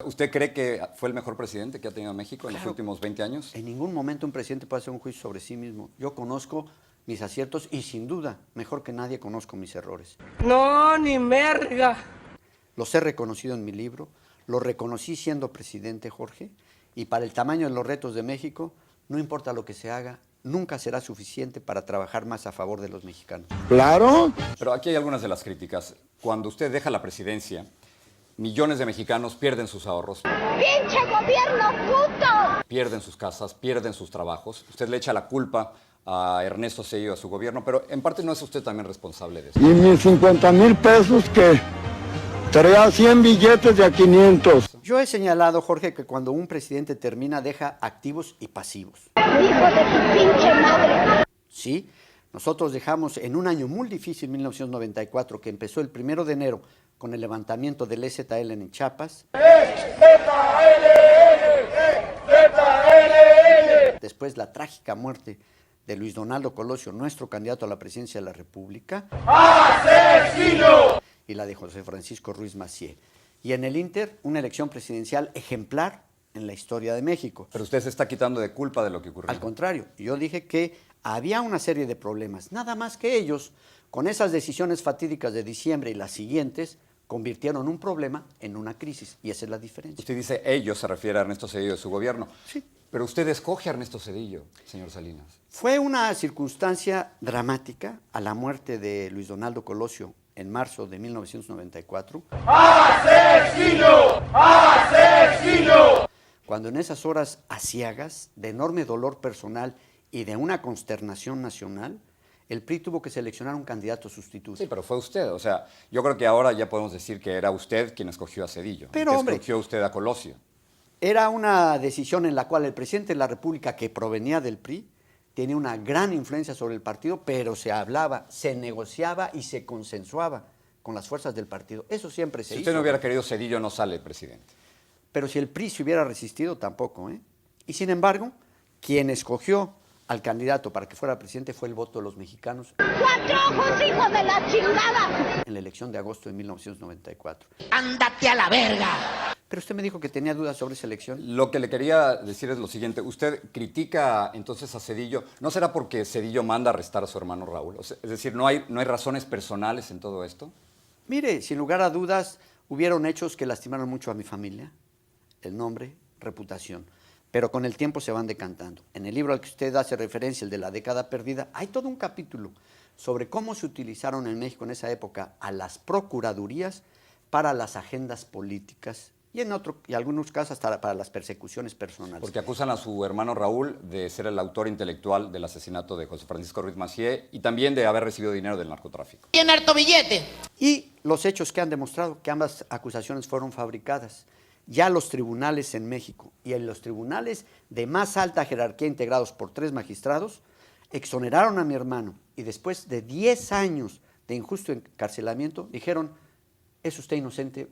¿usted cree que fue el mejor presidente que ha tenido México en los últimos 20 años? En ningún momento un presidente puede hacer un juicio sobre sí mismo. Yo conozco mis aciertos y sin duda, mejor que nadie, conozco mis errores. No, ni merga. Los he reconocido en mi libro, los reconocí siendo presidente, Jorge, y para el tamaño de los retos de México, no importa lo que se haga, nunca será suficiente para trabajar más a favor de los mexicanos. Claro. Pero aquí hay algunas de las críticas. Cuando usted deja la presidencia, millones de mexicanos pierden sus ahorros. ¡Pinche gobierno puto! Pierden sus casas, pierden sus trabajos. Usted le echa la culpa a Ernesto Zedillo, a su gobierno, pero en parte no es usted también responsable de eso. ¿Y mis 50,000 pesos qué? Traía 100 billetes de a 500. Yo he señalado, Jorge, que cuando un presidente termina, deja activos y pasivos. ¡Hijo de tu pinche madre! Sí, nosotros dejamos en un año muy difícil, 1994, que empezó el 1 de enero con el levantamiento del EZL en Chiapas. Después la trágica muerte de Luis Donaldo Colosio, nuestro candidato a la presidencia de la República. ¡Asesino! Y la de José Francisco Ruiz Massieu. Y en el Inter, una elección presidencial ejemplar en la historia de México. Pero usted se está quitando de culpa de lo que ocurrió. Al contrario, yo dije que había una serie de problemas, nada más que ellos, con esas decisiones fatídicas de diciembre y las siguientes, convirtieron un problema en una crisis, y esa es la diferencia. Usted dice ellos, se refiere a Ernesto Zedillo de su gobierno. Sí. Pero usted escoge a Ernesto Zedillo, señor Salinas. Fue una circunstancia dramática a la muerte de Luis Donaldo Colosio en marzo de 1994. ¡Asesino! ¡Asesino! Cuando en esas horas aciagas, de enorme dolor personal y de una consternación nacional, el PRI tuvo que seleccionar un candidato sustituto. Sí, pero fue usted. O sea, yo creo que ahora ya podemos decir que era usted quien escogió a Zedillo. Pero, que hombre, escogió usted a Colosio. Era una decisión en la cual el presidente de la República, que provenía del PRI, tenía una gran influencia sobre el partido, pero se hablaba, se negociaba y se consensuaba con las fuerzas del partido. Eso siempre se hizo. Si usted no hubiera querido Zedillo, no sale presidente. Pero si el PRI se hubiera resistido, tampoco, ¿eh? Y sin embargo, quien escogió al candidato para que fuera presidente fue el voto de los mexicanos. ¡Cuatro ojos, hijo de la chingada! En la elección de agosto de 1994. ¡Ándate a la verga! Pero usted me dijo que tenía dudas sobre esa elección. Lo que le quería decir es lo siguiente. Usted critica entonces a Zedillo. ¿No será porque Zedillo manda a arrestar a su hermano Raúl? O sea, es decir, ¿no hay razones personales en todo esto? Mire, sin lugar a dudas, hubieron hechos que lastimaron mucho a mi familia. El nombre, reputación. Pero con el tiempo se van decantando. En el libro al que usted hace referencia, el de la década perdida, hay todo un capítulo sobre cómo se utilizaron en México en esa época a las procuradurías para las agendas políticas y en algunos casos hasta para las persecuciones personales. Porque acusan a su hermano Raúl de ser el autor intelectual del asesinato de José Francisco Ruiz Massieu y también de haber recibido dinero del narcotráfico. ¡Bien harto billete! Y los hechos que han demostrado que ambas acusaciones fueron fabricadas. Ya los tribunales en México y en los tribunales de más alta jerarquía integrados por 3 magistrados exoneraron a mi hermano y después de 10 años de injusto encarcelamiento dijeron, es usted inocente,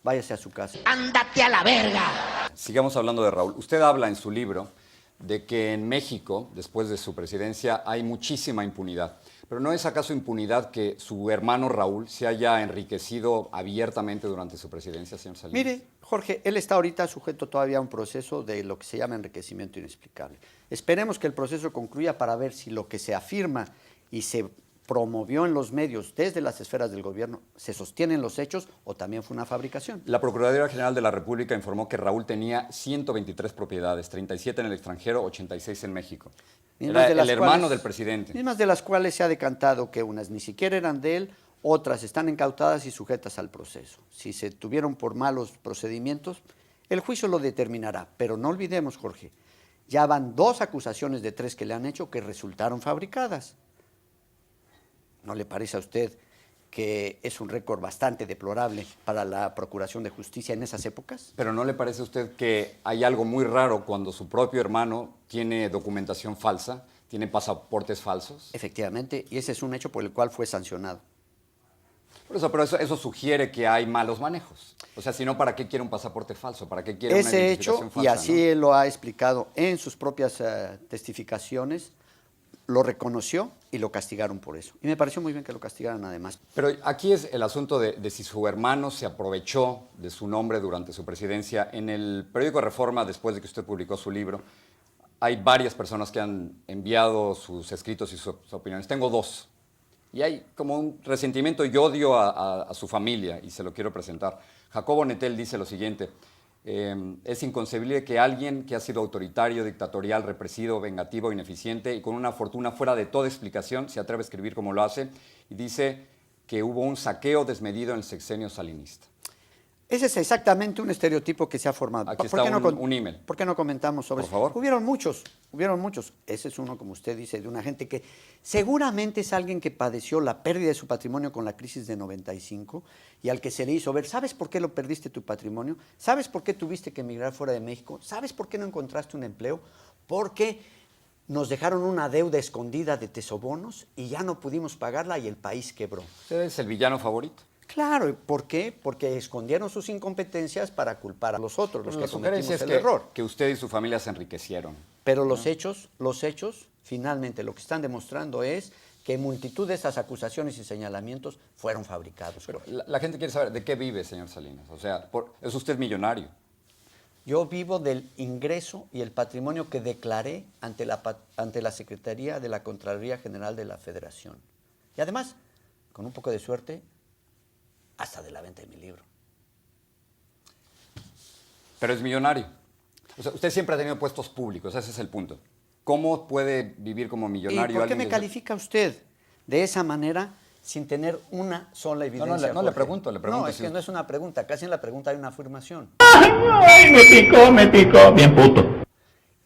váyase a su casa. ¡Ándate a la verga! Sigamos hablando de Raúl. Usted habla en su libro de que en México, después de su presidencia, hay muchísima impunidad. Pero ¿no es acaso impunidad que su hermano Raúl se haya enriquecido abiertamente durante su presidencia, señor Salinas? Mire, Jorge, él está ahorita sujeto todavía a un proceso de lo que se llama enriquecimiento inexplicable. Esperemos que el proceso concluya para ver si lo que se afirma y se promovió en los medios desde las esferas del gobierno se sostienen los hechos o también fue una fabricación. La Procuraduría General de la República informó que Raúl tenía 123 propiedades, 37 en el extranjero, 86 en México. Era el hermano del presidente. Mismas de las cuales se ha decantado que unas ni siquiera eran de él, otras están incautadas y sujetas al proceso. Si se tuvieron por malos procedimientos, el juicio lo determinará. Pero no olvidemos, Jorge, ya van 2 acusaciones de 3 que le han hecho que resultaron fabricadas. ¿No le parece a usted que es un récord bastante deplorable para la Procuración de Justicia en esas épocas? ¿Pero no le parece a usted que hay algo muy raro cuando su propio hermano tiene documentación falsa, tiene pasaportes falsos? Efectivamente, y ese es un hecho por el cual fue sancionado. Pero eso sugiere que hay malos manejos. O sea, si no, ¿para qué quiere un pasaporte falso? ¿Para qué quiere una Ese identificación hecho, falsa? y así ¿no? él lo ha explicado en sus propias testificaciones, lo reconoció y lo castigaron por eso. Y me pareció muy bien que lo castigaran además. Pero aquí es el asunto de si su hermano se aprovechó de su nombre durante su presidencia. En el periódico Reforma, después de que usted publicó su libro, hay varias personas que han enviado sus escritos y sus opiniones. Tengo dos. Y hay como un resentimiento y odio a su familia, y se lo quiero presentar. Jacobo Nettel dice lo siguiente: es inconcebible que alguien que ha sido autoritario, dictatorial, represivo, vengativo, ineficiente y con una fortuna fuera de toda explicación se atreve a escribir como lo hace, y dice que hubo un saqueo desmedido en el sexenio salinista. Ese es exactamente un estereotipo que se ha formado. Aquí está un email. ¿Por qué no comentamos sobre Por favor. eso? Hubieron muchos. Ese es uno, como usted dice, de una gente que seguramente es alguien que padeció la pérdida de su patrimonio con la crisis de 95 y al que se le hizo ver, ¿sabes por qué lo perdiste tu patrimonio? ¿Sabes por qué tuviste que emigrar fuera de México? ¿Sabes por qué no encontraste un empleo? Porque nos dejaron una deuda escondida de tesobonos y ya no pudimos pagarla y el país quebró. ¿Usted es el villano favorito? Claro, ¿por qué? Porque escondieron sus incompetencias para culpar a los otros, los que La cometimos sugerencia es el error. que usted y su familia se enriquecieron. Pero los hechos, finalmente lo que están demostrando es que multitud de esas acusaciones y señalamientos fueron fabricados. Pero la gente quiere saber de qué vive, señor Salinas. O sea, es usted millonario. Yo vivo del ingreso y el patrimonio que declaré ante la Secretaría de la Contraloría General de la Federación. Y además, con un poco de suerte, hasta de la venta de mi libro. Pero es millonario. O sea, usted siempre ha tenido puestos públicos, ese es el punto. ¿Cómo puede vivir como millonario? ¿Y por qué alguien me que- califica usted de esa manera sin tener una sola evidencia? no, le Jorge? pregunto. No, es si que no es una pregunta, casi en la pregunta hay una afirmación. Ay, me picó, bien puto.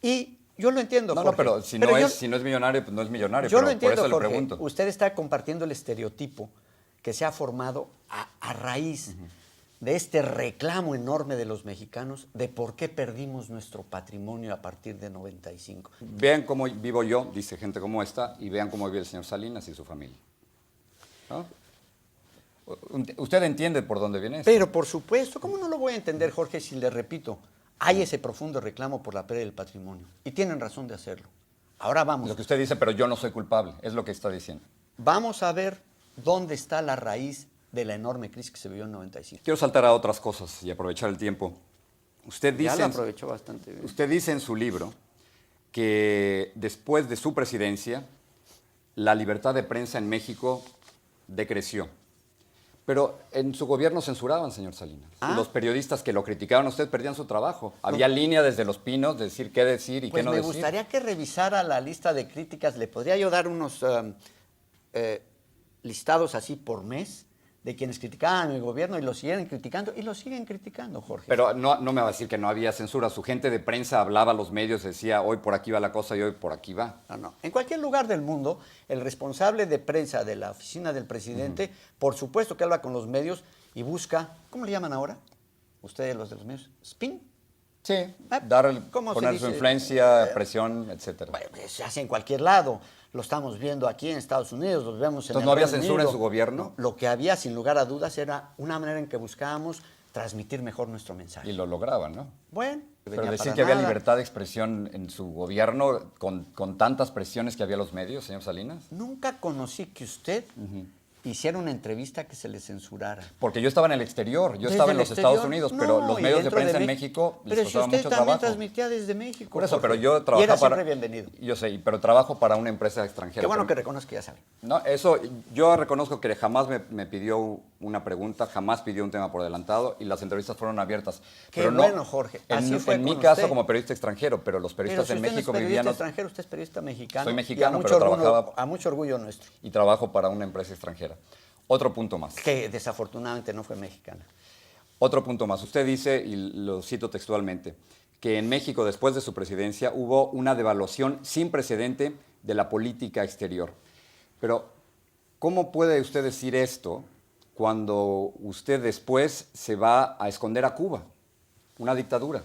Y yo lo entiendo, No, Jorge. pero si Pero no yo- es millonario, pues no es millonario. Yo Pero lo entiendo, por eso Jorge. le pregunto. Usted está compartiendo el estereotipo que se ha formado a raíz de este reclamo enorme de los mexicanos de por qué perdimos nuestro patrimonio a partir de 95. Vean cómo vivo yo, dice gente como esta, y vean cómo vive el señor Salinas y su familia. ¿No? Usted entiende por dónde viene esto. Pero por supuesto, ¿cómo no lo voy a entender, Jorge, si le repito, hay ese profundo reclamo por la pérdida del patrimonio? Y tienen razón de hacerlo. Ahora vamos. Lo que usted dice, pero yo no soy culpable, es lo que está diciendo. Vamos a ver dónde está la raíz de la enorme crisis que se vivió en 95. Quiero saltar a otras cosas y aprovechar el tiempo. Usted Ya dice, lo aprovechó bastante bien. usted dice en su libro que después de su presidencia, la libertad de prensa en México decreció. Pero en su gobierno censuraban, señor Salinas. Ah. Los periodistas que lo criticaban a usted perdían su trabajo. Había línea desde Los Pinos de decir qué decir y Pues qué no me decir. gustaría que revisara la lista de críticas. ¿Le podría yo dar unos listados así por mes de quienes criticaban el gobierno y lo siguen criticando, Jorge? Pero no me va a decir que no había censura. Su gente de prensa hablaba a los medios, decía hoy por aquí va la cosa y hoy por aquí va. No. En cualquier lugar del mundo, el responsable de prensa de la oficina del presidente, por supuesto que habla con los medios y busca, ¿cómo le llaman ahora? Ustedes los de los medios, spin. Sí, ¿Cómo se poner su dice? influencia, presión, etcétera. Bueno, se hace en cualquier lado. Lo estamos viendo aquí en Estados Unidos, lo vemos en Entonces, el ¿no había Reino censura en Unido. su gobierno? No, lo que había, sin lugar a dudas, era una manera en que buscábamos transmitir mejor nuestro mensaje. Y lo lograban, ¿no? Bueno, Pero venía decir para que había nada. libertad de expresión en su gobierno con tantas presiones que había los medios, señor Salinas. Nunca conocí que usted hiciera una entrevista que se le censurara. Porque yo estaba en el exterior, yo ¿Desde estaba en el los Estados exterior? Unidos, pero No, los y medios de dentro de prensa en México. México les Pero si costaba usted mucho también trabajo. transmitía desde México. Por eso, Jorge. pero yo Y era trabajaba siempre bienvenido. Yo sé, pero trabajo para una empresa extranjera. Qué bueno que Pero- reconozca que ya sabe. No, eso, yo reconozco que jamás me pidió una pregunta, jamás pidió un tema por adelantado y las entrevistas fueron abiertas. Qué pero no, bueno, Jorge. Así en, fue en mi con caso usted. como periodista extranjero, pero los Pero periodistas si en usted México no es vivían periodista extranjero, usted es periodista mexicano. Soy y mexicano, a pero mucho orgullo- trabajaba- a mucho orgullo nuestro. y trabajo para una empresa extranjera. Otro punto más. Que desafortunadamente no fue mexicana. Otro punto más. Usted dice, y lo cito textualmente, que en México, después de su presidencia, hubo una devaluación sin precedente de la política exterior. Pero, ¿cómo puede usted decir esto cuando usted después se va a esconder a Cuba, una dictadura?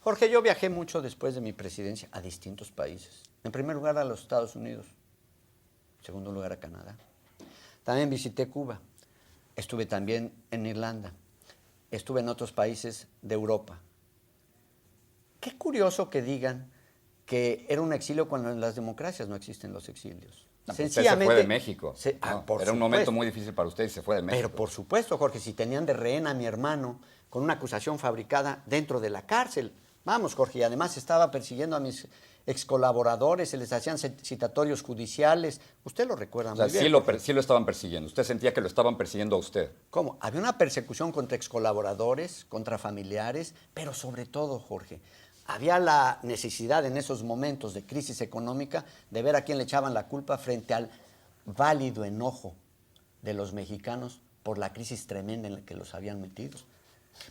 Jorge, yo viajé mucho después de mi presidencia a distintos países. En primer lugar a los Estados Unidos. En segundo lugar a Canadá. También visité Cuba. Estuve también en Irlanda. Estuve en otros países de Europa. Qué curioso que digan que era un exilio cuando en las democracias no existen los exilios. No, usted se fue de México. Por era un supuesto. momento muy difícil para usted y se fue de México. Pero por supuesto, Jorge, si tenían de rehén a mi hermano con una acusación fabricada dentro de la cárcel. Vamos, Jorge, y además estaba persiguiendo a mis ex colaboradores, se les hacían citatorios judiciales. Usted lo recuerda O sea, muy bien. sí lo estaban persiguiendo. Usted sentía que lo estaban persiguiendo a usted. ¿Cómo? Había una persecución contra ex colaboradores, contra familiares, pero sobre todo, Jorge, había la necesidad en esos momentos de crisis económica de ver a quién le echaban la culpa frente al válido enojo de los mexicanos por la crisis tremenda en la que los habían metido.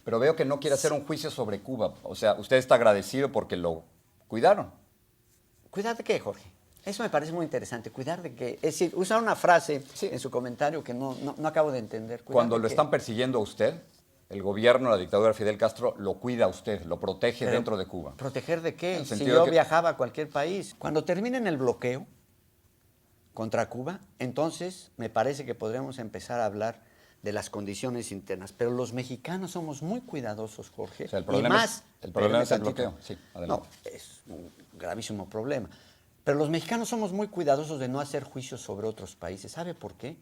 Pero veo que no quiere hacer un juicio sobre Cuba. O sea, usted está agradecido porque lo cuidaron. ¿Cuidar de qué, Jorge? Eso me parece muy interesante. ¿Cuidar de qué? Es decir, usa una frase en su comentario que no acabo de entender. Cuando lo están persiguiendo a usted, el gobierno, la dictadura de Fidel Castro, lo cuida a usted, lo protege dentro de Cuba. ¿Proteger de En qué? el Si sentido yo que- viajaba a cualquier país. Cuando terminen el bloqueo contra Cuba, entonces me parece que podremos empezar a hablar de las condiciones internas. Pero los mexicanos somos muy cuidadosos, Jorge. O sea, el y problema más, el problema es el espérame tantito. bloqueo. Sí, adelante. No, es un gravísimo problema. Pero los mexicanos somos muy cuidadosos de no hacer juicios sobre otros países. ¿Sabe por qué?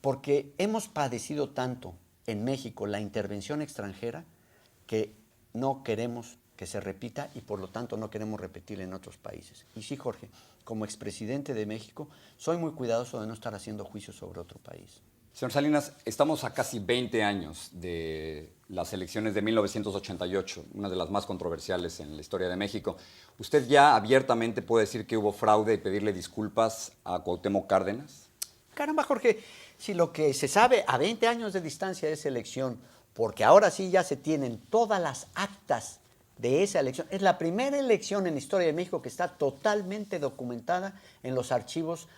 Porque hemos padecido tanto en México la intervención extranjera que no queremos que se repita y por lo tanto no queremos repetirla en otros países. Y sí, Jorge, como expresidente de México, soy muy cuidadoso de no estar haciendo juicios sobre otro país. Señor Salinas, estamos a casi 20 años de las elecciones de 1988, una de las más controversiales en la historia de México. ¿Usted ya abiertamente puede decir que hubo fraude y pedirle disculpas a Cuauhtémoc Cárdenas? Caramba, Jorge, si lo que se sabe a 20 años de distancia de esa elección, porque ahora sí ya se tienen todas las actas de esa elección, es la primera elección en la historia de México que está totalmente documentada en los archivos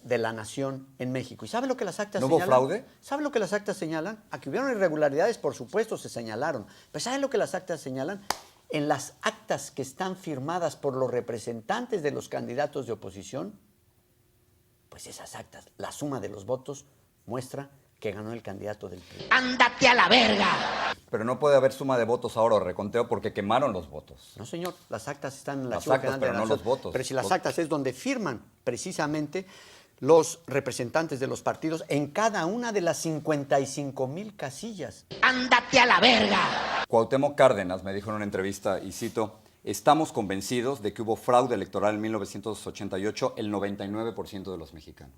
de la nación en México. ¿Y sabe lo que las actas ¿No hubo señalan? fraude? ¿Sabe lo que las actas señalan? A que hubieron irregularidades, por supuesto, se señalaron. Pero ¿sabe lo que las actas señalan? En las actas que están firmadas por los representantes de los candidatos de oposición, pues esas actas, la suma de los votos muestra que ganó el candidato del PRI. Ándate a la verga. Pero no puede haber suma de votos ahora o reconteo porque quemaron los votos. No, señor, las actas están en Las Archivo actas, General de pero la no Nación. los votos. Pero si las actas es donde firman precisamente los representantes de los partidos en cada una de las 55,000 casillas. Ándate a la verga. Cuauhtémoc Cárdenas me dijo en una entrevista, y cito, estamos convencidos de que hubo fraude electoral en 1988 el 99% de los mexicanos.